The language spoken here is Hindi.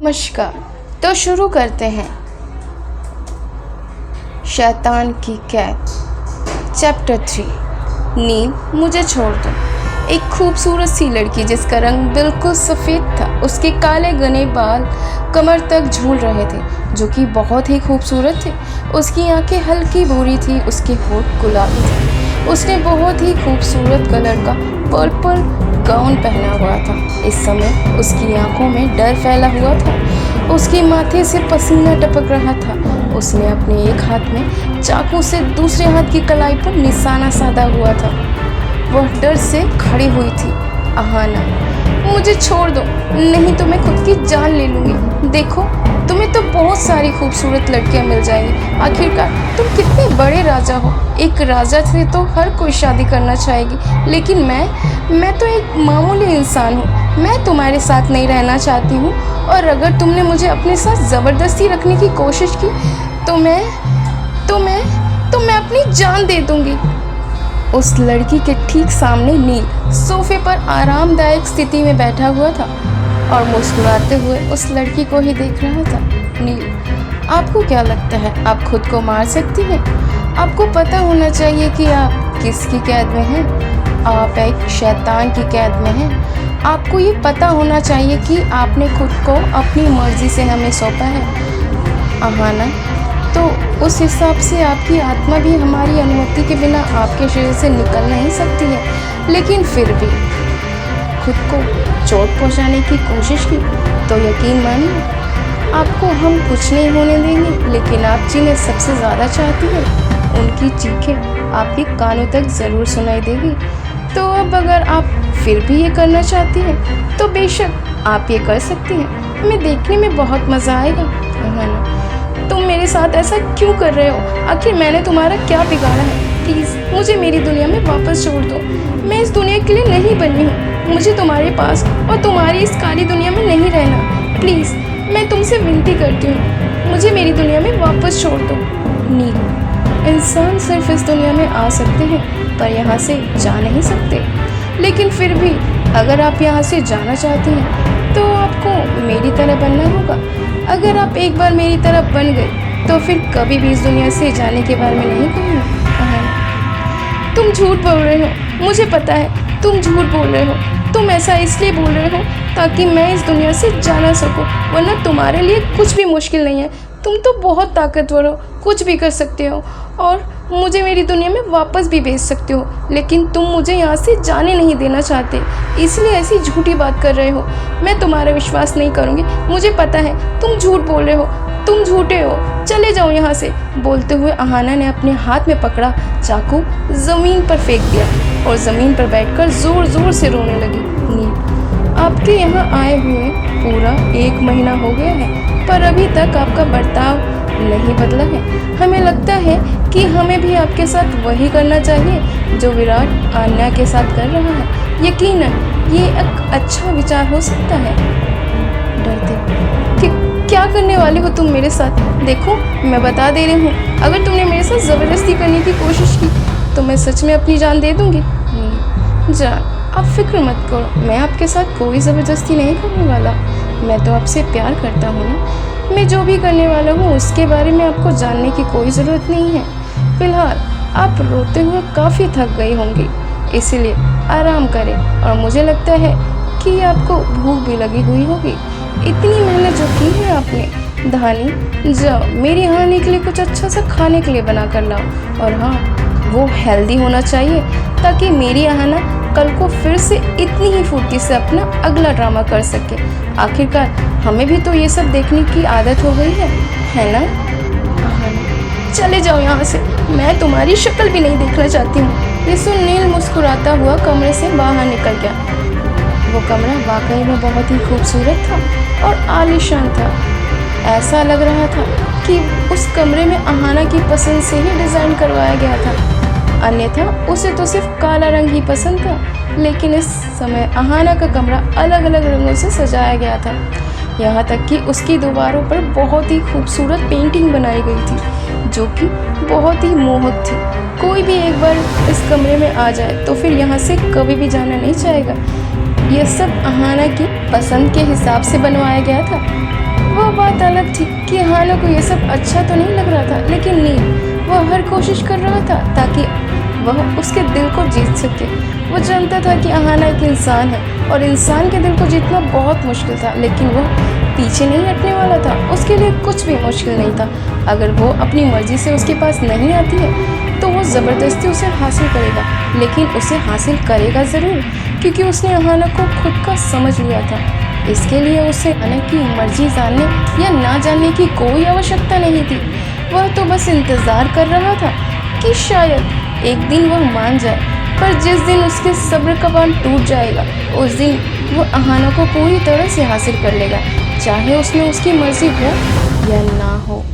नमस्कार। तो शुरू करते हैं शैतान की कैद चैप्टर 3। नील मुझे छोड़ दो। एक खूबसूरत सी लड़की जिसका रंग बिल्कुल सफ़ेद था, उसके काले घने बाल कमर तक झूल रहे थे जो कि बहुत ही खूबसूरत थे। उसकी आंखें हल्की भूरी थी, उसके होठ गुलाबी थे। उसने बहुत ही खूबसूरत कलर का पर्पल गाउन पहना हुआ था। इस समय उसकी आंखों में डर फैला हुआ था, उसके माथे से पसीना टपक रहा था। उसने अपने एक हाथ में चाकू से दूसरे हाथ की कलाई पर निशाना साधा हुआ था। वह डर से खड़ी हुई थी। अहाना, मुझे छोड़ दो, नहीं तो मैं खुद की जान ले लूँगी। देखो, तुम्हें तो बहुत सारी खूबसूरत लड़कियां मिल जाएंगी। आखिरकार तुम कितने बड़े राजा हो। एक राजा से तो हर कोई शादी करना चाहेगी, लेकिन मैं तो एक मामूली इंसान हूँ। मैं तुम्हारे साथ नहीं रहना चाहती हूँ, और अगर तुमने मुझे अपने साथ ज़बरदस्ती रखने की कोशिश की तो मैं अपनी जान दे दूँगी। उस लड़की के ठीक सामने नील सोफे पर आरामदायक स्थिति में बैठा हुआ था और मुस्कुराते हुए उस लड़की को ही देख रहा था। नील, आपको क्या लगता है आप खुद को मार सकती हैं? आपको पता होना चाहिए कि आप किसकी कैद में हैं। आप एक शैतान की कैद में हैं। आपको ये पता होना चाहिए कि आपने खुद को अपनी मर्जी से हमें सौंपा है। अहाना, तो उस हिसाब से आपकी आत्मा भी हमारी अनुमति के बिना आपके शरीर से निकल नहीं सकती है। लेकिन फिर भी खुद को चोट पहुंचाने की कोशिश की तो यकीन मानिए, आपको हम कुछ नहीं होने देंगे। लेकिन आप जिन्हें सबसे ज़्यादा चाहती हैं, उनकी चीखें आपके कानों तक ज़रूर सुनाई देगी। तो अब अगर आप फिर भी ये करना चाहती हैं तो बेशक आप ये कर सकती हैं। हमें देखने में बहुत मज़ा आएगा। तुम मेरे साथ ऐसा क्यों कर रहे हो? आखिर मैंने तुम्हारा क्या बिगाड़ा है? प्लीज़ मुझे मेरी दुनिया में वापस छोड़ दो। मैं इस दुनिया के लिए नहीं बनी हूँ। मुझे तुम्हारे पास और तुम्हारी इस काली दुनिया में नहीं रहना। प्लीज़ मैं तुमसे विनती करती हूँ, मुझे मेरी दुनिया में वापस छोड़ दो। नील, इंसान सिर्फ इस दुनिया में आ सकते हैं पर यहाँ से जा नहीं सकते। लेकिन फिर भी अगर आप यहाँ से जाना चाहती हैं तो आपको मेरी तरह बनना होगा। अगर आप एक बार मेरी तरह बन गए तो फिर कभी भी इस दुनिया से जाने के बारे में नहीं कहूँगा। तुम झूठ बोल रहे हो, मुझे पता है तुम झूठ बोल रहे हो। तुम ऐसा इसलिए बोल रहे हो ताकि मैं इस दुनिया से जा ना सकूं, वरना तुम्हारे लिए कुछ भी मुश्किल नहीं है। तुम तो बहुत ताकतवर हो, कुछ भी कर सकते हो और मुझे मेरी दुनिया में वापस भी भेज सकते हो। लेकिन तुम मुझे यहाँ से जाने नहीं देना चाहते, इसलिए ऐसी झूठी बात कर रहे हो। मैं तुम्हारा विश्वास नहीं करूँगी। मुझे पता है तुम झूठ बोल रहे हो, तुम झूठे हो। चले जाओ यहाँ से। बोलते हुए अहाना ने अपने हाथ में पकड़ा चाकू ज़मीन पर फेंक दिया और ज़मीन पर बैठकर ज़ोर ज़ोर से रोने लगी। नील, आपके यहाँ आए हुए पूरा 1 महीना हो गया है, पर अभी तक आपका बर्ताव नहीं बदला है। हमें लगता है कि हमें भी आपके साथ वही करना चाहिए जो विराट आन्या के साथ कर रहा है। यकीनन ये एक अच्छा विचार हो सकता है। डरते कि क्या करने वाले हो तुम मेरे साथ? देखो, मैं बता दे रही हूँ, अगर तुमने मेरे साथ ज़बरदस्ती करने की कोशिश की तो मैं सच में अपनी जान दे दूँगी। जान, आप फिक्र मत करो, मैं आपके साथ कोई ज़बरदस्ती नहीं करने वाला। मैं तो आपसे प्यार करता हूँ ना। मैं जो भी करने वाला हूँ उसके बारे में आपको जानने की कोई ज़रूरत नहीं है। फ़िलहाल आप रोते हुए काफ़ी थक गई होंगी, इसलिए आराम करें। और मुझे लगता है कि आपको भूख भी लगी हुई होगी। इतनी मेहनत जो की है आपने। धानी, जाओ मेरी हानि के लिए कुछ अच्छा सा खाने के लिए बना कर लाओ। और हाँ, वो हेल्दी होना चाहिए ताकि मेरी अहाना कल को फिर से इतनी ही फुर्ती से अपना अगला ड्रामा कर सके। आखिरकार हमें भी तो ये सब देखने की आदत हो गई है ना? चले जाओ यहाँ से, मैं तुम्हारी शक्ल भी नहीं देखना चाहती हूँ। ये सुन नील मुस्कुराता हुआ कमरे से बाहर निकल गया। वो कमरा वाकई में बहुत ही खूबसूरत था और आलीशान था। ऐसा लग रहा था कि उस कमरे में अहाना की पसंद से ही डिज़ाइन करवाया गया था, अन्यथा उसे तो सिर्फ काला रंग ही पसंद था। लेकिन इस समय अहाना का कमरा अलग अलग रंगों से सजाया गया था। यहाँ तक कि उसकी दीवारों पर बहुत ही खूबसूरत पेंटिंग बनाई गई थी जो कि बहुत ही मोहक थी। कोई भी एक बार इस कमरे में आ जाए तो फिर यहाँ से कभी भी जाना नहीं चाहेगा। यह सब अहाना की पसंद के हिसाब से बनवाया गया था। अहाना को ये सब अच्छा तो नहीं लग रहा था, लेकिन नील वह हर कोशिश कर रहा था ताकि वह उसके दिल को जीत सके। वो जानता था कि अहाना एक इंसान है और इंसान के दिल को जीतना बहुत मुश्किल था, लेकिन वह पीछे नहीं हटने वाला था। उसके लिए कुछ भी मुश्किल नहीं था। अगर वो अपनी मर्जी से उसके पास नहीं आती है तो वो ज़बरदस्ती उसे हासिल करेगा, लेकिन उसे हासिल करेगा ज़रूर, क्योंकि उसने अहाना को खुद का समझ लिया था। इसके लिए उसे अहाना की मर्जी जानने या ना जानने की कोई आवश्यकता नहीं थी। वह तो बस इंतज़ार कर रहा था कि शायद एक दिन वह मान जाए। पर जिस दिन उसके सब्र का बांध टूट जाएगा, उस दिन वो अहाना को पूरी तरह से हासिल कर लेगा, चाहे उसमें उसकी मर्जी हो या ना हो।